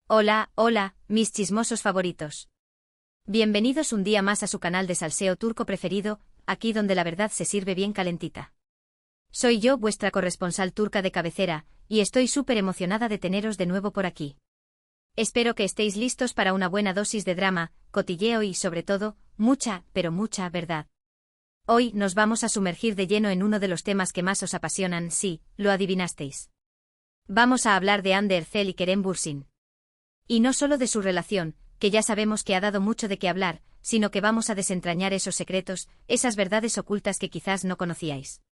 Hola, hola, mis chismosos favoritos. Bienvenidos un día más a su canal de salseo turco preferido, aquí donde la verdad se sirve bien calentita. Soy yo, vuestra corresponsal turca de cabecera, y estoy súper emocionada de teneros de nuevo por aquí. Espero que estéis listos para una buena dosis de drama, cotilleo y, sobre todo, mucha, pero mucha verdad. Hoy nos vamos a sumergir de lleno en uno de los temas que más os apasionan, sí, lo adivinasteis. Vamos a hablar de Hande Erçel y Kerem Bürsin. Y no solo de su relación, que ya sabemos que ha dado mucho de qué hablar, sino que vamos a desentrañar esos secretos, esas verdades ocultas que quizás no conocíais.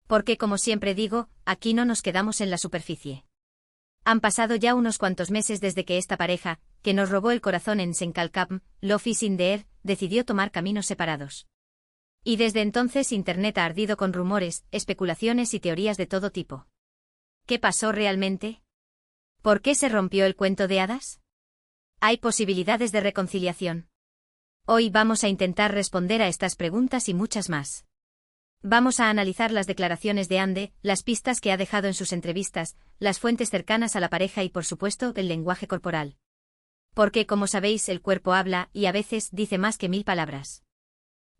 Porque, como siempre digo, aquí no nos quedamos en la superficie. Han pasado ya unos cuantos meses desde que esta pareja, que nos robó el corazón en Senkalkapm, Love is in the air, decidió tomar caminos separados. Y desde entonces Internet ha ardido con rumores, especulaciones y teorías de todo tipo. ¿Qué pasó realmente? ¿Por qué se rompió el cuento de hadas? ¿Hay posibilidades de reconciliación? Hoy vamos a intentar responder a estas preguntas y muchas más. Vamos a analizar las declaraciones de Hande, las pistas que ha dejado en sus entrevistas, las fuentes cercanas a la pareja y, por supuesto, el lenguaje corporal. Porque, como sabéis, el cuerpo habla y a veces dice más que 1000 palabras.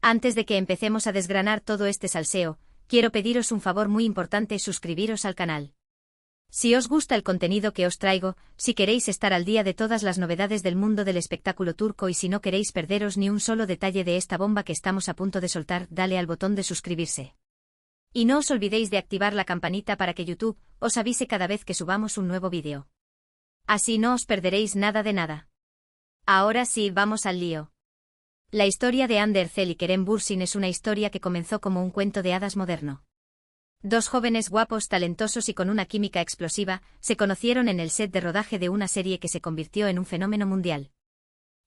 Antes de que empecemos a desgranar todo este salseo, quiero pediros un favor muy importante: suscribiros al canal. Si os gusta el contenido que os traigo, si queréis estar al día de todas las novedades del mundo del espectáculo turco y si no queréis perderos ni un solo detalle de esta bomba que estamos a punto de soltar, dale al botón de suscribirse. Y no os olvidéis de activar la campanita para que YouTube os avise cada vez que subamos un nuevo vídeo. Así no os perderéis nada de nada. Ahora sí, vamos al lío. La historia de Hande Erçel y Kerem Bürsin es una historia que comenzó como un cuento de hadas moderno. Dos jóvenes guapos, talentosos y con una química explosiva, se conocieron en el set de rodaje de una serie que se convirtió en un fenómeno mundial.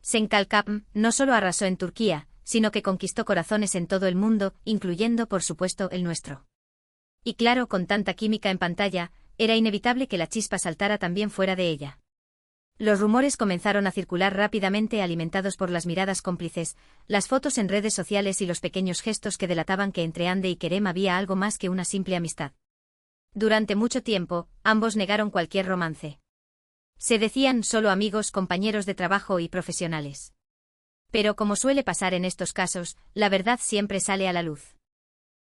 Senkalkapm no solo arrasó en Turquía, sino que conquistó corazones en todo el mundo, incluyendo, por supuesto, el nuestro. Y claro, con tanta química en pantalla, era inevitable que la chispa saltara también fuera de ella. Los rumores comenzaron a circular rápidamente, alimentados por las miradas cómplices, las fotos en redes sociales y los pequeños gestos que delataban que entre Hande y Kerem había algo más que una simple amistad. Durante mucho tiempo, ambos negaron cualquier romance. Se decían solo amigos, compañeros de trabajo y profesionales. Pero como suele pasar en estos casos, la verdad siempre sale a la luz.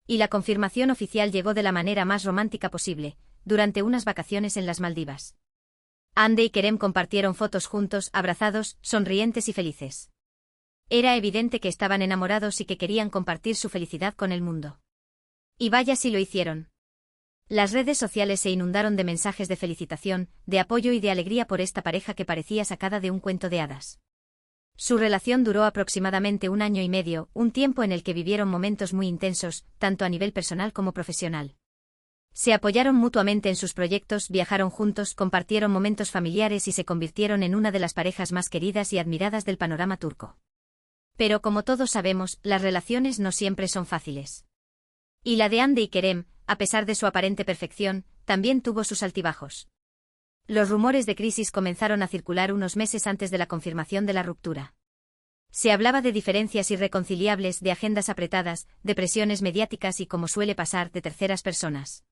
Y la confirmación oficial llegó de la manera más romántica posible, durante unas vacaciones en las Maldivas. Hande y Kerem compartieron fotos juntos, abrazados, sonrientes y felices. Era evidente que estaban enamorados y que querían compartir su felicidad con el mundo. Y vaya si lo hicieron. Las redes sociales se inundaron de mensajes de felicitación, de apoyo y de alegría por esta pareja que parecía sacada de un cuento de hadas. Su relación duró aproximadamente 1 año y medio, un tiempo en el que vivieron momentos muy intensos, tanto a nivel personal como profesional. Se apoyaron mutuamente en sus proyectos, viajaron juntos, compartieron momentos familiares y se convirtieron en una de las parejas más queridas y admiradas del panorama turco. Pero como todos sabemos, las relaciones no siempre son fáciles. Y la de Hande y Kerem, a pesar de su aparente perfección, también tuvo sus altibajos. Los rumores de crisis comenzaron a circular unos meses antes de la confirmación de la ruptura. Se hablaba de diferencias irreconciliables, de agendas apretadas, de presiones mediáticas y, como suele pasar, de terceras personas.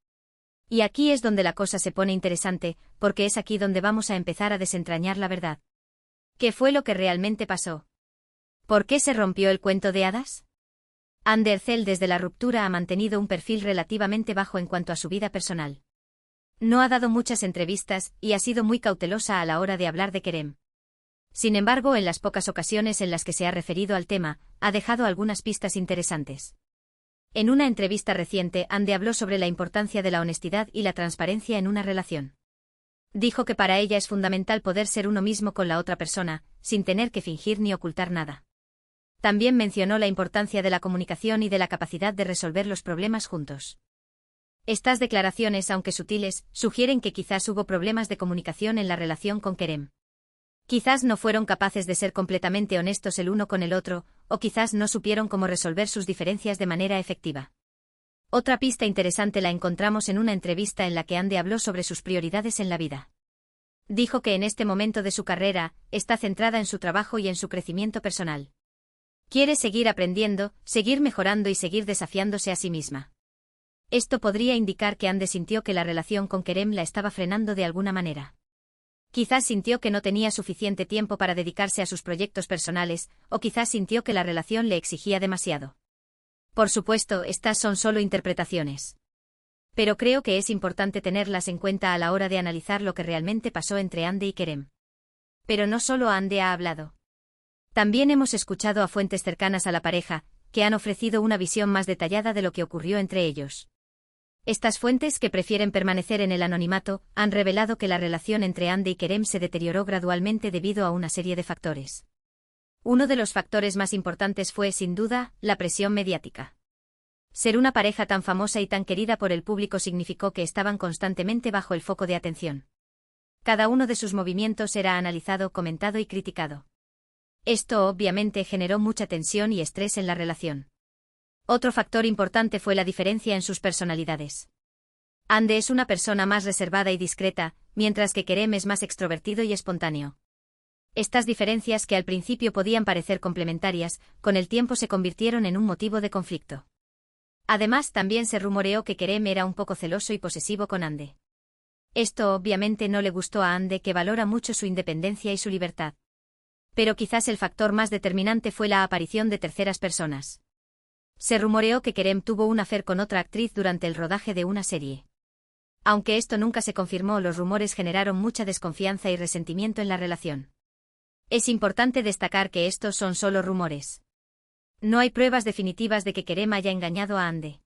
Y aquí es donde la cosa se pone interesante, porque es aquí donde vamos a empezar a desentrañar la verdad. ¿Qué fue lo que realmente pasó? ¿Por qué se rompió el cuento de hadas? Hande Erçel desde la ruptura ha mantenido un perfil relativamente bajo en cuanto a su vida personal. No ha dado muchas entrevistas y ha sido muy cautelosa a la hora de hablar de Kerem. Sin embargo, en las pocas ocasiones en las que se ha referido al tema, ha dejado algunas pistas interesantes. En una entrevista reciente, Hande habló sobre la importancia de la honestidad y la transparencia en una relación. Dijo que para ella es fundamental poder ser uno mismo con la otra persona, sin tener que fingir ni ocultar nada. También mencionó la importancia de la comunicación y de la capacidad de resolver los problemas juntos. Estas declaraciones, aunque sutiles, sugieren que quizás hubo problemas de comunicación en la relación con Kerem. Quizás no fueron capaces de ser completamente honestos el uno con el otro, o quizás no supieron cómo resolver sus diferencias de manera efectiva. Otra pista interesante la encontramos en una entrevista en la que Hande habló sobre sus prioridades en la vida. Dijo que en este momento de su carrera, está centrada en su trabajo y en su crecimiento personal. Quiere seguir aprendiendo, seguir mejorando y seguir desafiándose a sí misma. Esto podría indicar que Hande sintió que la relación con Kerem la estaba frenando de alguna manera. Quizás sintió que no tenía suficiente tiempo para dedicarse a sus proyectos personales, o quizás sintió que la relación le exigía demasiado. Por supuesto, estas son solo interpretaciones. Pero creo que es importante tenerlas en cuenta a la hora de analizar lo que realmente pasó entre Ande y Kerem. Pero no solo Ande ha hablado. También hemos escuchado a fuentes cercanas a la pareja, que han ofrecido una visión más detallada de lo que ocurrió entre ellos. Estas fuentes, que prefieren permanecer en el anonimato, han revelado que la relación entre Ande y Kerem se deterioró gradualmente debido a una serie de factores. Uno de los factores más importantes fue, sin duda, la presión mediática. Ser una pareja tan famosa y tan querida por el público significó que estaban constantemente bajo el foco de atención. Cada uno de sus movimientos era analizado, comentado y criticado. Esto obviamente generó mucha tensión y estrés en la relación. Otro factor importante fue la diferencia en sus personalidades. Ande es una persona más reservada y discreta, mientras que Kerem es más extrovertido y espontáneo. Estas diferencias, que al principio podían parecer complementarias, con el tiempo se convirtieron en un motivo de conflicto. Además, también se rumoreó que Kerem era un poco celoso y posesivo con Ande. Esto obviamente no le gustó a Ande, que valora mucho su independencia y su libertad. Pero quizás el factor más determinante fue la aparición de terceras personas. Se rumoreó que Kerem tuvo un affair con otra actriz durante el rodaje de una serie. Aunque esto nunca se confirmó, los rumores generaron mucha desconfianza y resentimiento en la relación. Es importante destacar que estos son solo rumores. No hay pruebas definitivas de que Kerem haya engañado a Ande.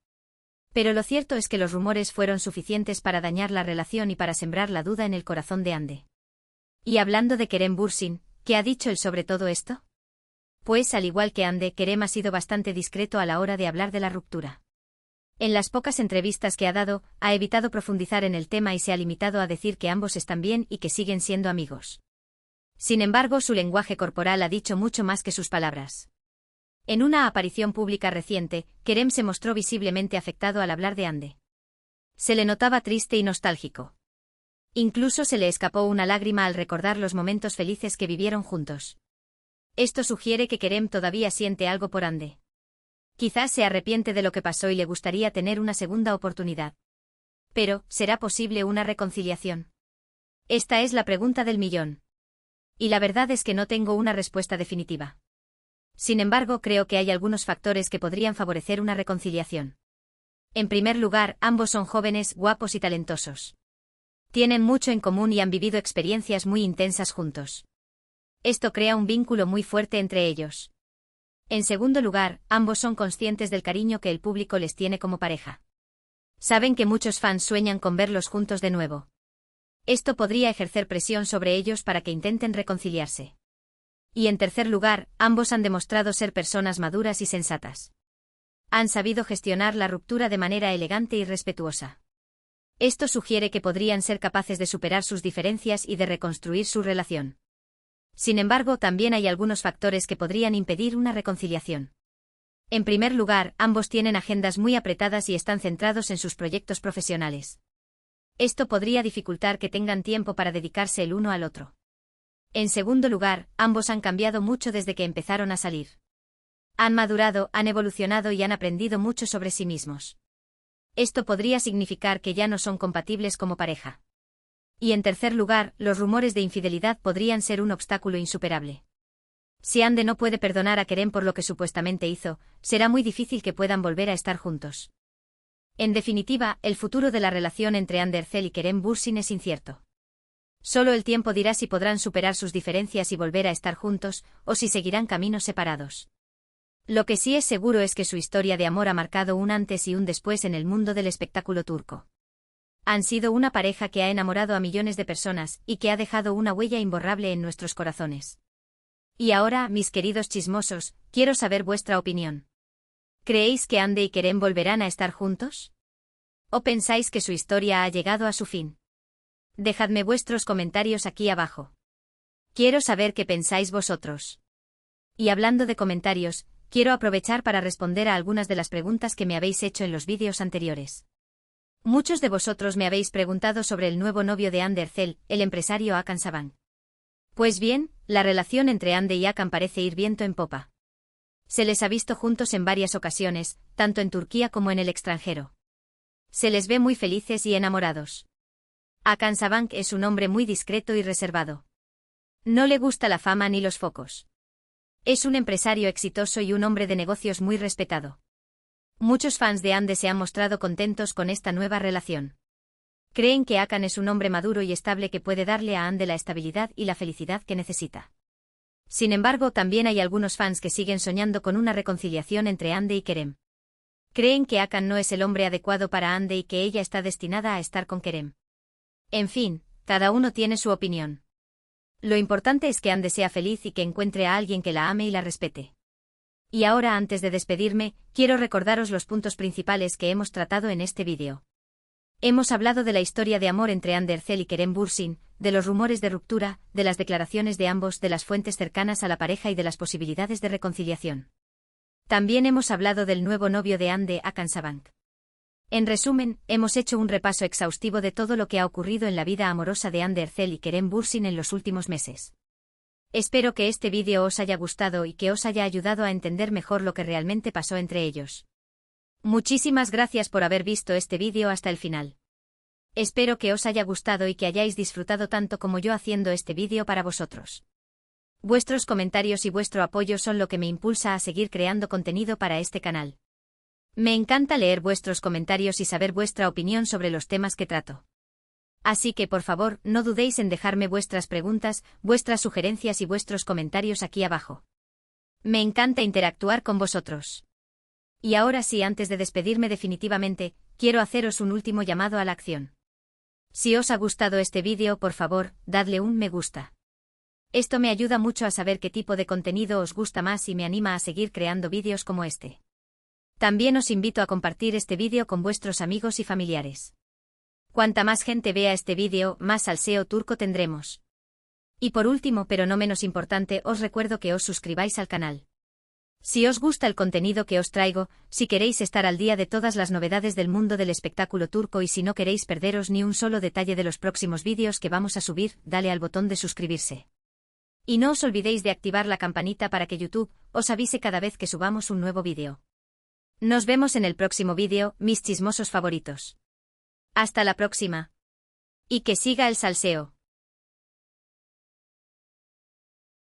Pero lo cierto es que los rumores fueron suficientes para dañar la relación y para sembrar la duda en el corazón de Ande. Y hablando de Kerem Bürsin, ¿qué ha dicho él sobre todo esto? Pues, al igual que Ande, Kerem ha sido bastante discreto a la hora de hablar de la ruptura. En las pocas entrevistas que ha dado, ha evitado profundizar en el tema y se ha limitado a decir que ambos están bien y que siguen siendo amigos. Sin embargo, su lenguaje corporal ha dicho mucho más que sus palabras. En una aparición pública reciente, Kerem se mostró visiblemente afectado al hablar de Ande. Se le notaba triste y nostálgico. Incluso se le escapó una lágrima al recordar los momentos felices que vivieron juntos. Esto sugiere que Kerem todavía siente algo por Ande. Quizás se arrepiente de lo que pasó y le gustaría tener una segunda oportunidad. Pero, ¿será posible una reconciliación? Esta es la pregunta del millón. Y la verdad es que no tengo una respuesta definitiva. Sin embargo, creo que hay algunos factores que podrían favorecer una reconciliación. En primer lugar, ambos son jóvenes, guapos y talentosos. Tienen mucho en común y han vivido experiencias muy intensas juntos. Esto crea un vínculo muy fuerte entre ellos. En segundo lugar, ambos son conscientes del cariño que el público les tiene como pareja. Saben que muchos fans sueñan con verlos juntos de nuevo. Esto podría ejercer presión sobre ellos para que intenten reconciliarse. Y en tercer lugar, ambos han demostrado ser personas maduras y sensatas. Han sabido gestionar la ruptura de manera elegante y respetuosa. Esto sugiere que podrían ser capaces de superar sus diferencias y de reconstruir su relación. Sin embargo, también hay algunos factores que podrían impedir una reconciliación. En primer lugar, ambos tienen agendas muy apretadas y están centrados en sus proyectos profesionales. Esto podría dificultar que tengan tiempo para dedicarse el uno al otro. En segundo lugar, ambos han cambiado mucho desde que empezaron a salir. Han madurado, han evolucionado y han aprendido mucho sobre sí mismos. Esto podría significar que ya no son compatibles como pareja. Y en tercer lugar, los rumores de infidelidad podrían ser un obstáculo insuperable. Si Ande no puede perdonar a Kerem por lo que supuestamente hizo, será muy difícil que puedan volver a estar juntos. En definitiva, el futuro de la relación entre Ande Erçel y Kerem Bürsin es incierto. Solo el tiempo dirá si podrán superar sus diferencias y volver a estar juntos, o si seguirán caminos separados. Lo que sí es seguro es que su historia de amor ha marcado un antes y un después en el mundo del espectáculo turco. Han sido una pareja que ha enamorado a millones de personas y que ha dejado una huella imborrable en nuestros corazones. Y ahora, mis queridos chismosos, quiero saber vuestra opinión. ¿Creéis que Ande y Kerem volverán a estar juntos? ¿O pensáis que su historia ha llegado a su fin? Dejadme vuestros comentarios aquí abajo. Quiero saber qué pensáis vosotros. Y hablando de comentarios, quiero aprovechar para responder a algunas de las preguntas que me habéis hecho en los vídeos anteriores. Muchos de vosotros me habéis preguntado sobre el nuevo novio de Ande Erçel, el empresario Hakan Saban. Pues bien, la relación entre Ande y Hakan parece ir viento en popa. Se les ha visto juntos en varias ocasiones, tanto en Turquía como en el extranjero. Se les ve muy felices y enamorados. Hakan Sabank es un hombre muy discreto y reservado. No le gusta la fama ni los focos. Es un empresario exitoso y un hombre de negocios muy respetado. Muchos fans de Ande se han mostrado contentos con esta nueva relación. Creen que Hakan es un hombre maduro y estable que puede darle a Ande la estabilidad y la felicidad que necesita. Sin embargo, también hay algunos fans que siguen soñando con una reconciliación entre Ande y Kerem. Creen que Hakan no es el hombre adecuado para Ande y que ella está destinada a estar con Kerem. En fin, cada uno tiene su opinión. Lo importante es que Ande sea feliz y que encuentre a alguien que la ame y la respete. Y ahora, antes de despedirme, quiero recordaros los puntos principales que hemos tratado en este vídeo. Hemos hablado de la historia de amor entre Hande Erçel y Kerem Bürsin, de los rumores de ruptura, de las declaraciones de ambos, de las fuentes cercanas a la pareja y de las posibilidades de reconciliación. También hemos hablado del nuevo novio de Hande, Hakan Sabank. En resumen, hemos hecho un repaso exhaustivo de todo lo que ha ocurrido en la vida amorosa de Hande Erçel y Kerem Bürsin en los últimos meses. Espero que este vídeo os haya gustado y que os haya ayudado a entender mejor lo que realmente pasó entre ellos. Muchísimas gracias por haber visto este vídeo hasta el final. Espero que os haya gustado y que hayáis disfrutado tanto como yo haciendo este vídeo para vosotros. Vuestros comentarios y vuestro apoyo son lo que me impulsa a seguir creando contenido para este canal. Me encanta leer vuestros comentarios y saber vuestra opinión sobre los temas que trato. Así que por favor, no dudéis en dejarme vuestras preguntas, vuestras sugerencias y vuestros comentarios aquí abajo. Me encanta interactuar con vosotros. Y ahora sí, antes de despedirme definitivamente, quiero haceros un último llamado a la acción. Si os ha gustado este vídeo, por favor, dadle un me gusta. Esto me ayuda mucho a saber qué tipo de contenido os gusta más y me anima a seguir creando vídeos como este. También os invito a compartir este vídeo con vuestros amigos y familiares. Cuanta más gente vea este vídeo, más salseo turco tendremos. Y por último, pero no menos importante, os recuerdo que os suscribáis al canal. Si os gusta el contenido que os traigo, si queréis estar al día de todas las novedades del mundo del espectáculo turco y si no queréis perderos ni un solo detalle de los próximos vídeos que vamos a subir, dale al botón de suscribirse. Y no os olvidéis de activar la campanita para que YouTube os avise cada vez que subamos un nuevo vídeo. Nos vemos en el próximo vídeo, mis chismosos favoritos. Hasta la próxima. Y que siga el salseo.